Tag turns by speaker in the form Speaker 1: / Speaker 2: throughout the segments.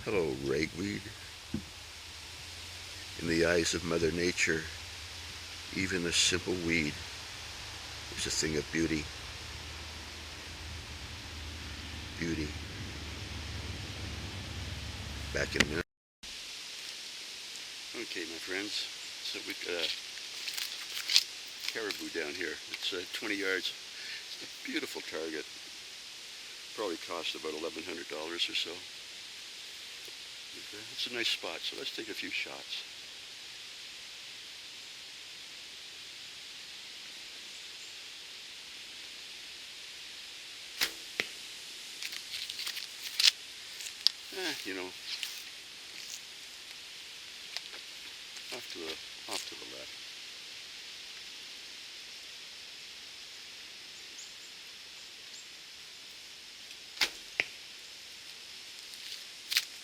Speaker 1: Hello, ragweed. In the eyes of Mother Nature, even a simple weed is a thing of beauty. Beauty. Back in a minute. Okay, my friends. So we've got a caribou down here. It's 20 yards. It's a beautiful target. Probably cost about $1,100 or so. It's a nice spot, so let's take a few shots. You know, off to the left.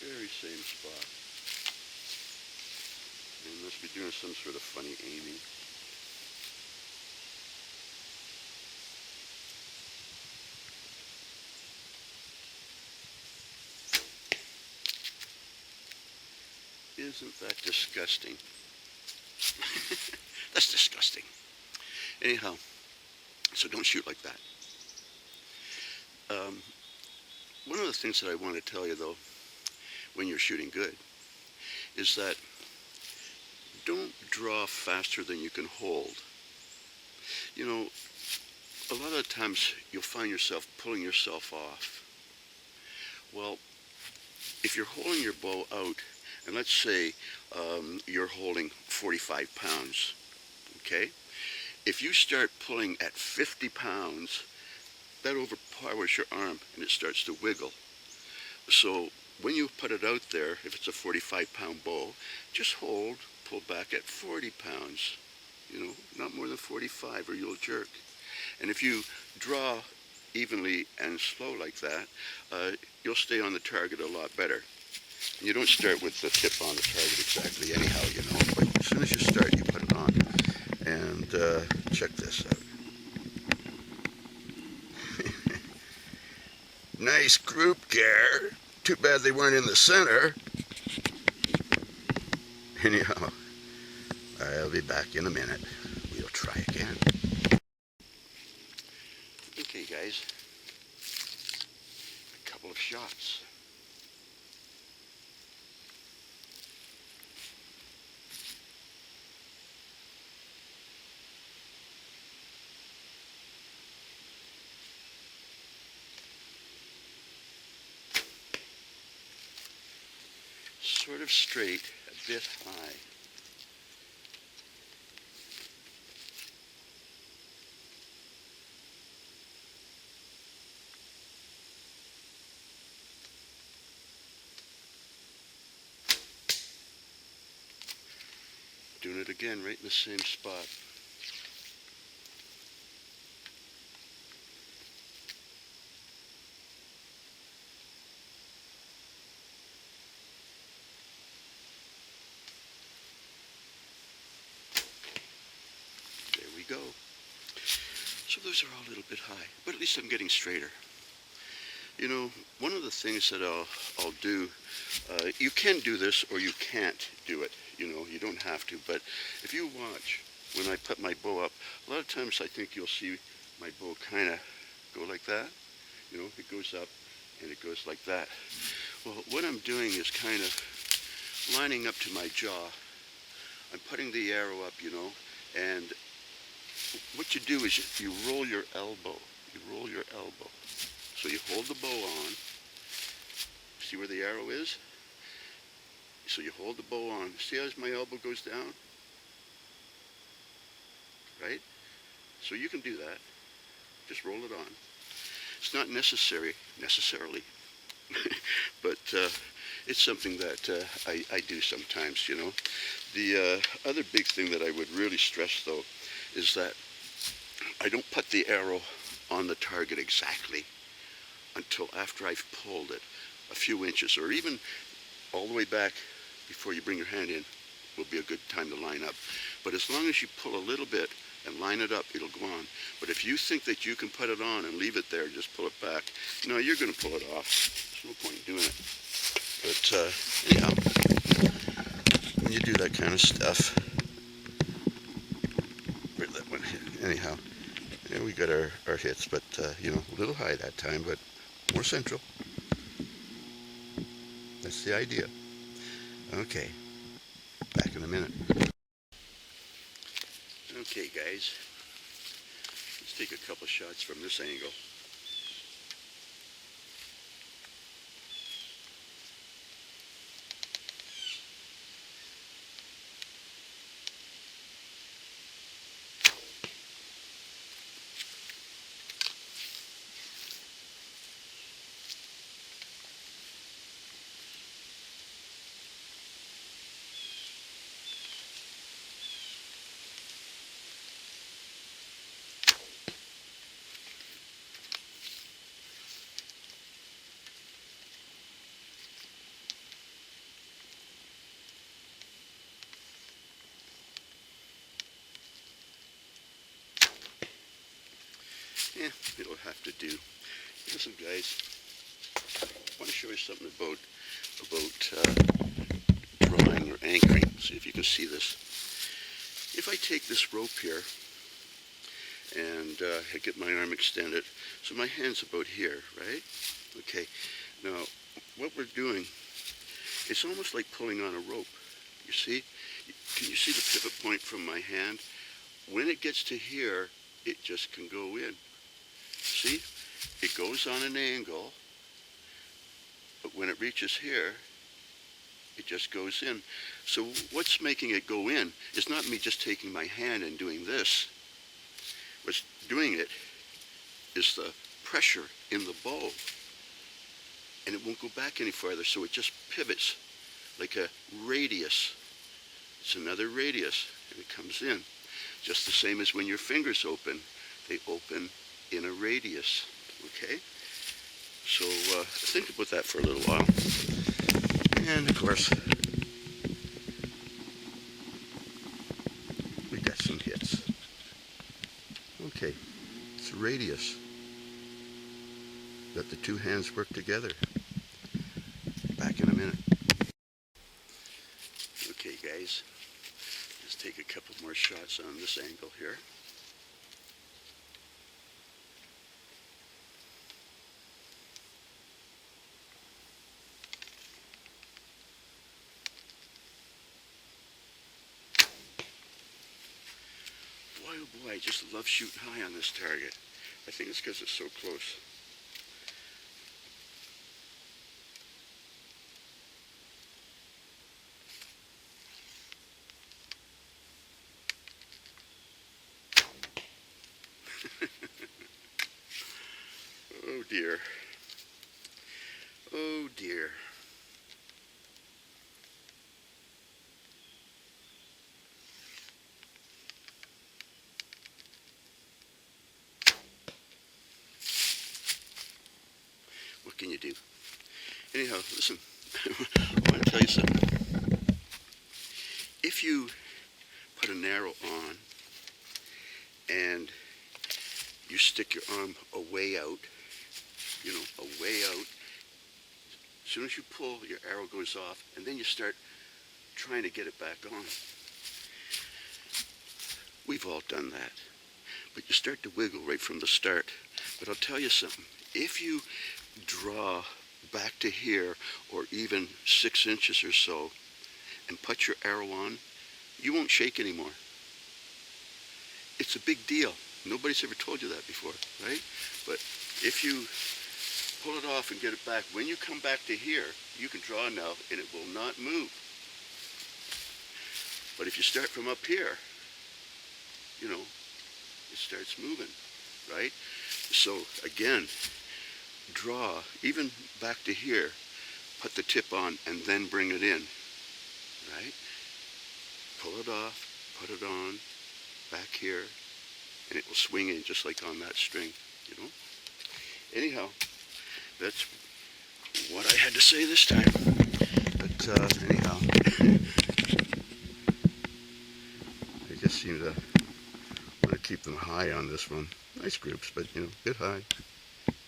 Speaker 1: Very same spot. They must be doing some sort of funny aiming. Isn't that disgusting? That's disgusting. Anyhow, so don't shoot like that. One of the things that I want to tell you, though, when you're shooting good, is that don't draw faster than you can hold. You know, a lot of times you'll find yourself pulling yourself off. Well, if you're holding your bow out, and let's say you're holding 45 pounds, okay? If you start pulling at 50 pounds, that overpowers your arm and it starts to wiggle. So when you put it out there, if it's a 45-pound bow, just hold, pull back at 40 pounds, you know, not more than 45 or you'll jerk. And if you draw evenly and slow like that, you'll stay on the target a lot better. And you don't start with the tip on the target exactly anyhow, you know, but as soon as you start, you put it on. And check this out. Nice group, Gare. Too bad they weren't in the center. Anyhow, I'll be back in a minute. We'll try again. Okay, guys. A couple of shots. Sort of straight, a bit high. Doing it again right in the same spot. Go. So those are all a little bit high, but at least I'm getting straighter. You know, one of the things that I'll do, you can do this or you can't do it, you know, you don't have to, but if you watch when I put my bow up, a lot of times I think you'll see my bow kind of go like that, you know, it goes up and it goes like that. Well, what I'm doing is kind of lining up to my jaw. I'm putting the arrow up, you know, and what you do is you roll your elbow. You roll your elbow. So you hold the bow on. See where the arrow is? So you hold the bow on. See how my elbow goes down? Right? So you can do that. Just roll it on. It's not necessarily, but it's something that I do sometimes, you know. The other big thing that I would really stress, though, is that I don't put the arrow on the target exactly until after I've pulled it a few inches, or even all the way back before you bring your hand in will be a good time to line up. But as long as you pull a little bit and line it up, it'll go on. But if you think that you can put it on and leave it there, just pull it back, no, you're going to pull it off. There's no point in doing it. But anyhow, when you do that kind of stuff, where'd that one hit? Anyhow, yeah, we got our hits, but you know, a little high that time, but more central. That's the idea. Okay, back in a minute. Okay, guys, let's take a couple shots from this angle. Yeah, it'll have to do. Listen, guys, I want to show you something about drawing or anchoring. See if you can see this. If I take this rope here and I get my arm extended, so my hand's about here, right? Okay. Now, what we're doing, it's almost like pulling on a rope. You see? Can you see the pivot point from my hand? When it gets to here, it just can go in. See? It goes on an angle, but when it reaches here, it just goes in. So what's making it go in is not me just taking my hand and doing this. What's doing it is the pressure in the bow. And it won't go back any farther, so it just pivots like a radius. It's another radius, and it comes in. Just the same as when your fingers open. They open in a radius, okay? So think about that for a little while. And of course, we got some hits. Okay, it's a radius. Let the two hands work together. Back in a minute. Okay, guys, let's take a couple more shots on this angle here. Boy, oh boy, I just love shooting high on this target. I think it's because it's so close. Oh dear. Oh dear. What can you do? Anyhow, listen, I want to tell you something. If you put an arrow on and you stick your arm away out, you know, away out, as soon as you pull, your arrow goes off, and then you start trying to get it back on. We've all done that. But you start to wiggle right from the start. But I'll tell you something. If you draw back to here, or even 6 inches or so, and put your arrow on, you won't shake anymore. It's a big deal. Nobody's ever told you that before, right? But if you pull it off and get it back, when you come back to here, you can draw now, and it will not move. But if you start from up here, you know, it starts moving, right? So again, draw, even back to here, put the tip on, and then bring it in, right? Pull it off, put it on, back here, and it will swing in just like on that string, you know? Anyhow, that's what I had to say this time. But anyhow, I just seem to want to keep them high on this one. Nice groups, but you know, a bit high.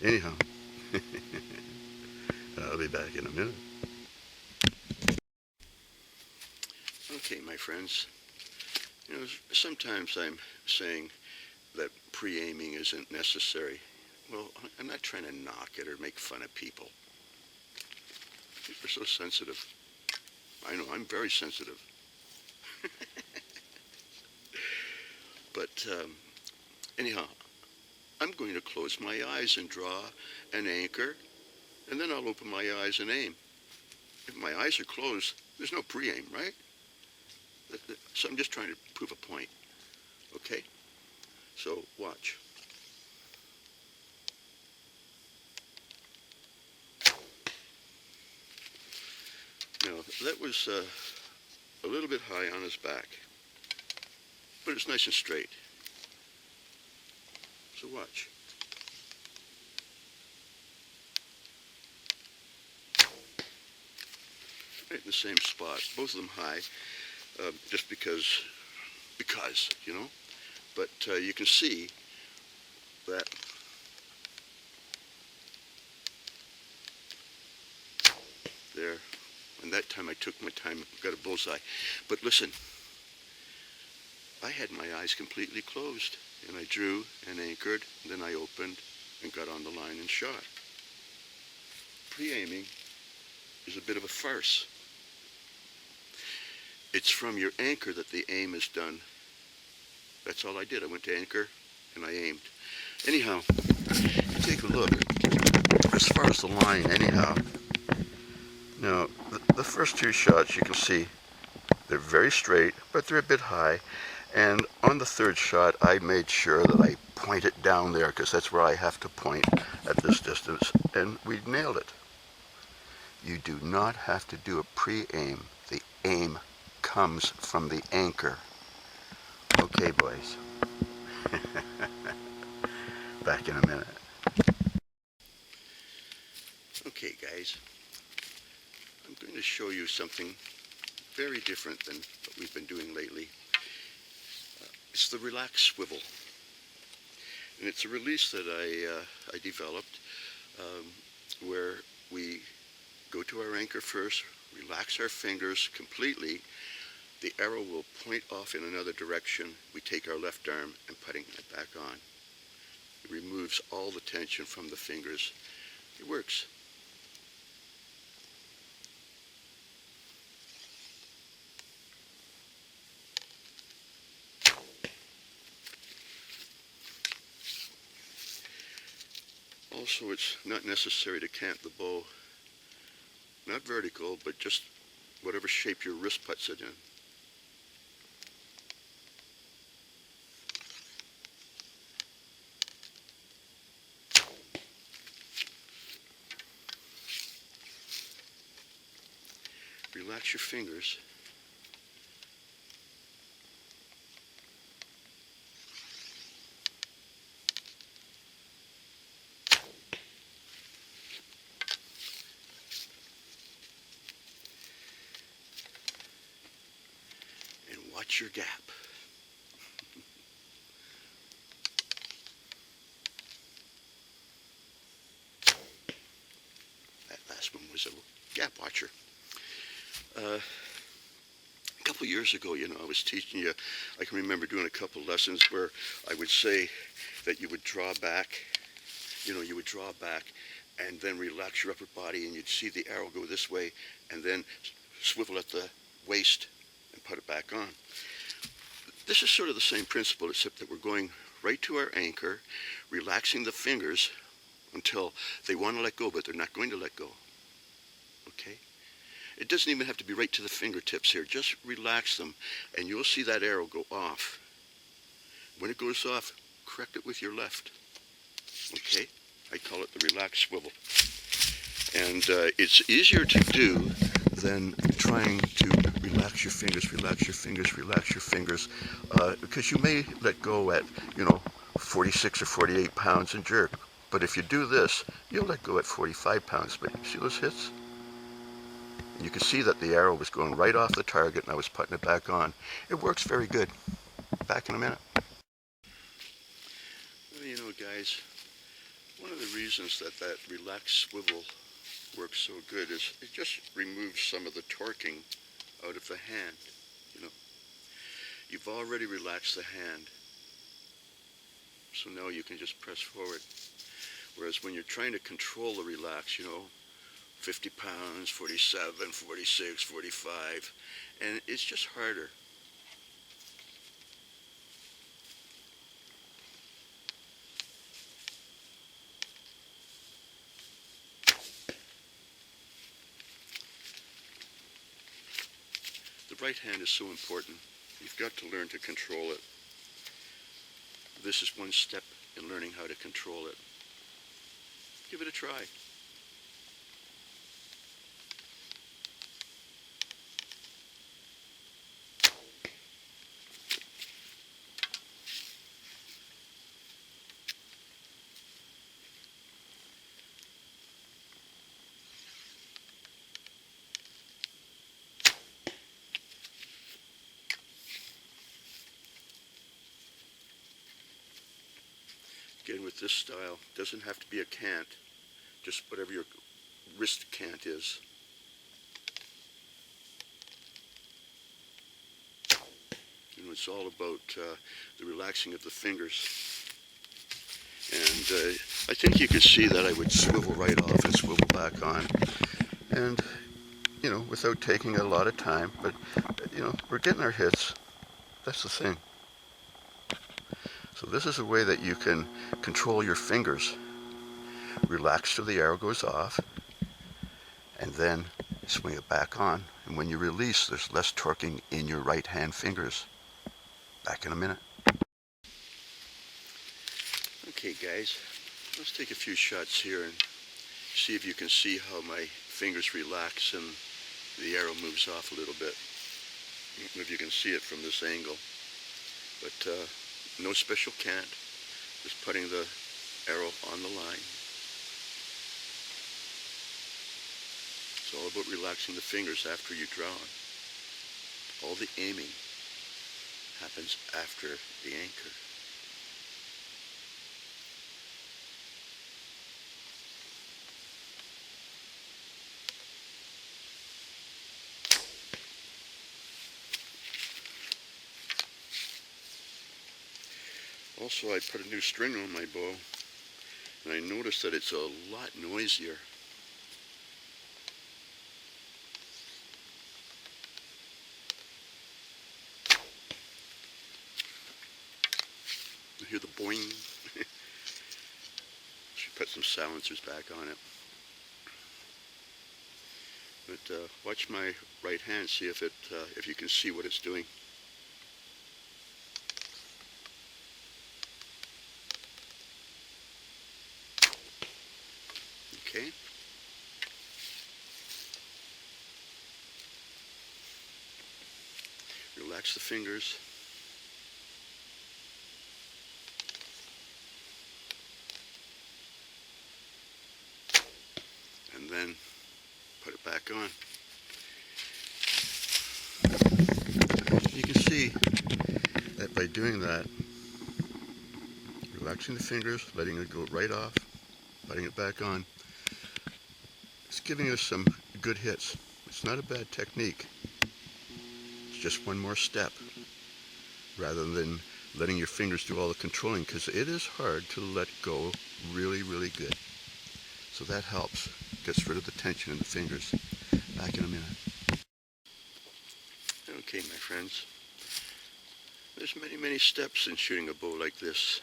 Speaker 1: Anyhow, I'll be back in a minute. Okay, my friends, you know, sometimes I'm saying that pre-aiming isn't necessary. Well, I'm not trying to knock it or make fun of people. People are so sensitive. I know, I'm very sensitive. But anyhow, I'm going to close my eyes and draw an anchor, and then I'll open my eyes and aim. If my eyes are closed, there's no pre-aim, right? So I'm just trying to prove a point, okay? So watch. Now, that was a little bit high on his back, but it's nice and straight. So watch. Right in the same spot, both of them high, just because, you know. But you can see that there, and that time I took my time, got a bullseye. But listen, I had my eyes completely closed, and I drew and anchored, and then I opened and got on the line and shot. Pre-aiming is a bit of a farce. It's from your anchor that the aim is done. That's all I did. I went to anchor and I aimed. Anyhow, take a look. As far as the line, anyhow. Now, the first two shots you can see, they're very straight, but they're a bit high. And on the third shot, I made sure that I point it down there, because that's where I have to point at this distance. And we nailed it. You do not have to do a pre-aim. The aim comes from the anchor. Okay, boys. Back in a minute. Okay, guys. I'm going to show you something very different than what we've been doing lately. It's the Relaxed Swivel. And it's a release that I developed where we go to our anchor first, relax our fingers completely. The arrow will point off in another direction. We take our left arm and putting it back on. It removes all the tension from the fingers. It works. Also, it's not necessary to cant the bow. Not vertical, but just whatever shape your wrist puts it in. Relax your fingers. And watch your gap. That last one was a gap watcher. A couple years ago, you know, I was teaching you, I can remember doing a couple lessons where I would say that you would draw back, you would draw back and then relax your upper body, and you'd see the arrow go this way and then swivel at the waist and put it back on. This is sort of the same principle, except that we're going right to our anchor, relaxing the fingers until they want to let go, but they're not going to let go. Okay? It doesn't even have to be right to the fingertips here. Just relax them, and you'll see that arrow go off. When it goes off, correct it with your left. Okay? I call it the Relaxed Swivel. And it's easier to do than trying to relax your fingers, because you may let go at, 46 or 48 pounds and jerk. But if you do this, you'll let go at 45 pounds. But see those hits? And you can see that the arrow was going right off the target, and I was putting it back on. It works very good. Back in a minute. Well, guys, one of the reasons that Relaxed Swivel works so good is it just removes some of the torquing out of the hand. you've already relaxed the hand. So now you can just press forward. Whereas when you're trying to control the relax, 50 pounds, 47, 46, 45, and it's just harder. The right hand is so important. You've got to learn to control it. This is one step in learning how to control it. Give it a try. Again, with this style, it doesn't have to be a cant, just whatever your wrist cant is. It's all about the relaxing of the fingers. And I think you could see that I would swivel right off and swivel back on. And, without taking a lot of time, but, we're getting our hits. That's the thing. So this is a way that you can control your fingers. Relax till the arrow goes off, and then swing it back on. And when you release, there's less torquing in your right hand fingers. Back in a minute. Okay guys, let's take a few shots here and see if you can see how my fingers relax and the arrow moves off a little bit. If you can see it from this angle. But no special cant, just putting the arrow on the line. It's all about relaxing the fingers after you draw. All the aiming happens after the anchor. Also, I put a new string on my bow, and I noticed that it's a lot noisier. You hear the boing. Should put some silencers back on it. But watch my right hand, see if you can see what it's doing. Okay. Relax the fingers. And then put it back on. You can see that by doing that, relaxing the fingers, letting it go right off, putting it back on, it's giving us some good hits. It's not a bad technique. It's just one more step rather than letting your fingers do all the controlling, because it is hard to let go really, really good. So that helps. Gets rid of the tension in the fingers. Back in a minute. Okay, my friends. There's many, many steps in shooting a bow like this.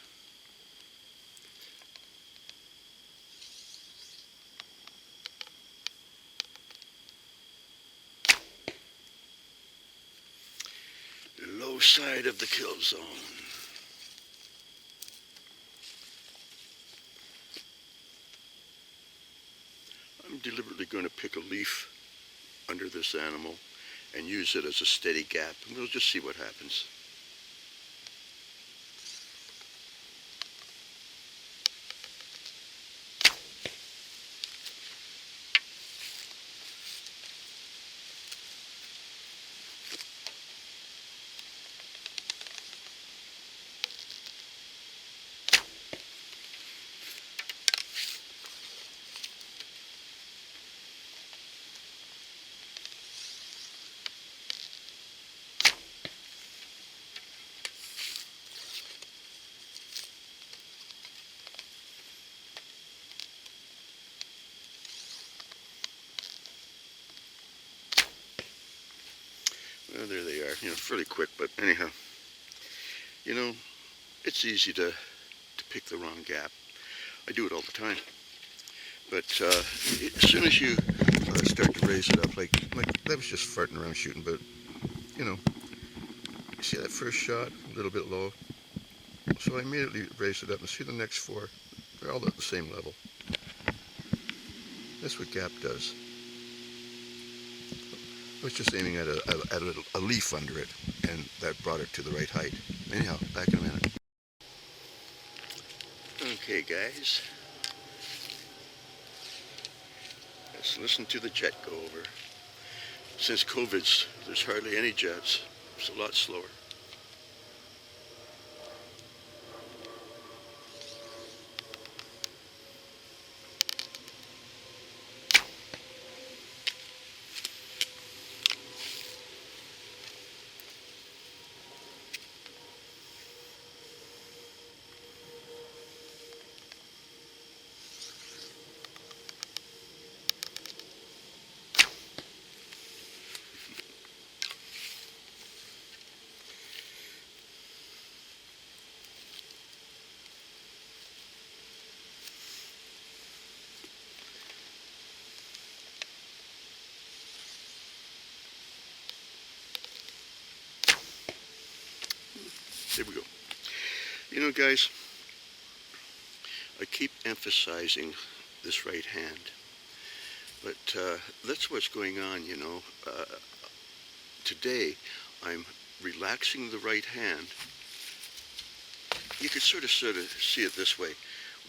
Speaker 1: The low side of the kill zone. I'm deliberately going to pick a leaf under this animal and use it as a steady gap, and we'll just see what happens. There they are. Fairly quick, but anyhow, you know, it's easy to pick the wrong gap. I do it all the time. But as soon as you start to raise it up, like that was just farting around shooting, but you see that first shot, a little bit low. So I immediately raised it up and see the next four. They're all at the same level. That's what gap does. I was just aiming at a leaf under it, and that brought it to the right height. Anyhow, back in a minute. Okay, guys. Let's listen to the jet go over. Since COVID's, there's hardly any jets. It's a lot slower. There we go. Guys, I keep emphasizing this right hand, but that's what's going on, Today, I'm relaxing the right hand. You could sort of see it this way.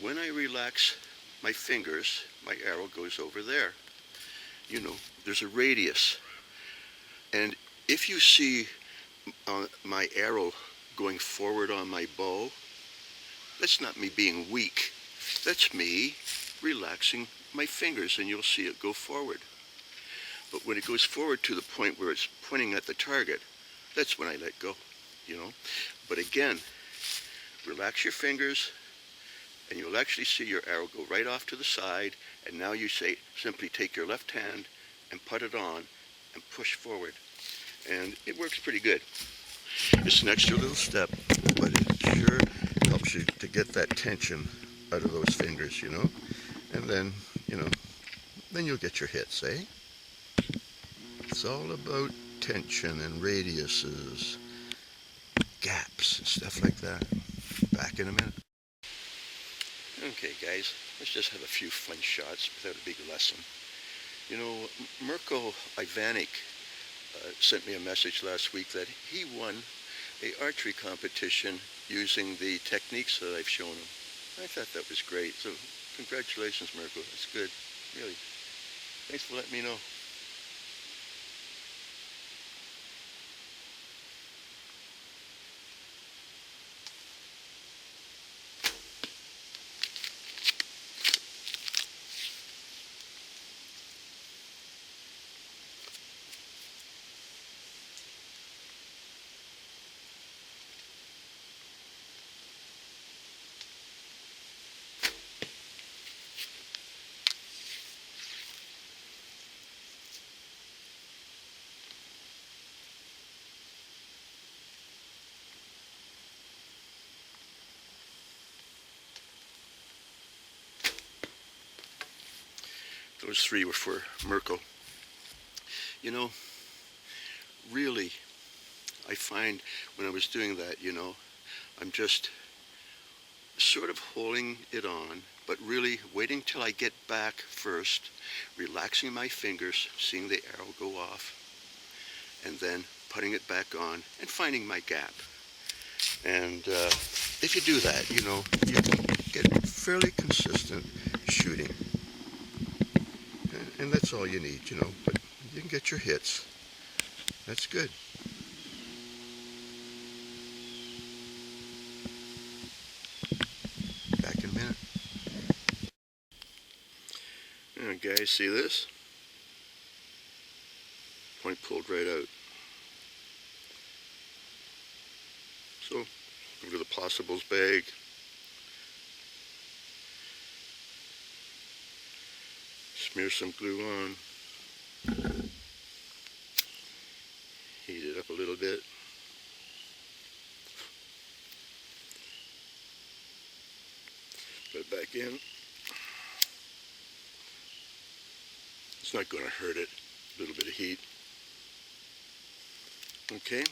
Speaker 1: When I relax my fingers, my arrow goes over there. There's a radius. And if you see my arrow going forward on my bow, that's not me being weak. That's me relaxing my fingers, and you'll see it go forward. But when it goes forward to the point where it's pointing at the target, that's when I let go, But again, relax your fingers, and you'll actually see your arrow go right off to the side, and now you simply take your left hand and put it on and push forward. And it works pretty good. It's an extra little step, but it sure helps you to get that tension out of those fingers, And then, then you'll get your hits, eh? It's all about tension and radiuses, gaps, and stuff like that. Back in a minute. Okay, guys, let's just have a few fun shots without a big lesson. Mirko Ivanik sent me a message last week that he won an archery competition using the techniques that I've shown him. I thought that was great. So congratulations, Mirko. That's good. Really. Thanks for letting me know. Those three were for Mirko. Really, I find when I was doing that, I'm just sort of holding it on, but really waiting till I get back first, relaxing my fingers, seeing the arrow go off, and then putting it back on and finding my gap. And if you do that, you get fairly consistent shooting. And that's all you need, but you can get your hits. That's good. Back in a minute. Alright, guys, see this? Point pulled right out. So, go to the possibles bag. Smear some glue on. Heat it up
Speaker 2: in. It's not going to hurt it. A little bit of heat. Okay.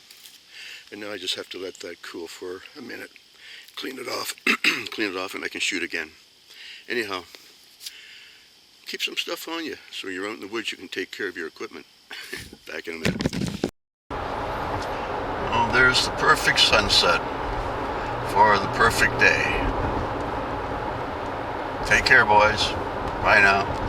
Speaker 2: And now I just have to let that cool for a minute. Clean it off.
Speaker 1: Clean it off and I can shoot again. Anyhow, keep some stuff on you so you're out in the woods you can take care of your equipment. Back in a minute. Oh, there's the perfect sunset for the perfect day. Take care, boys. Bye now.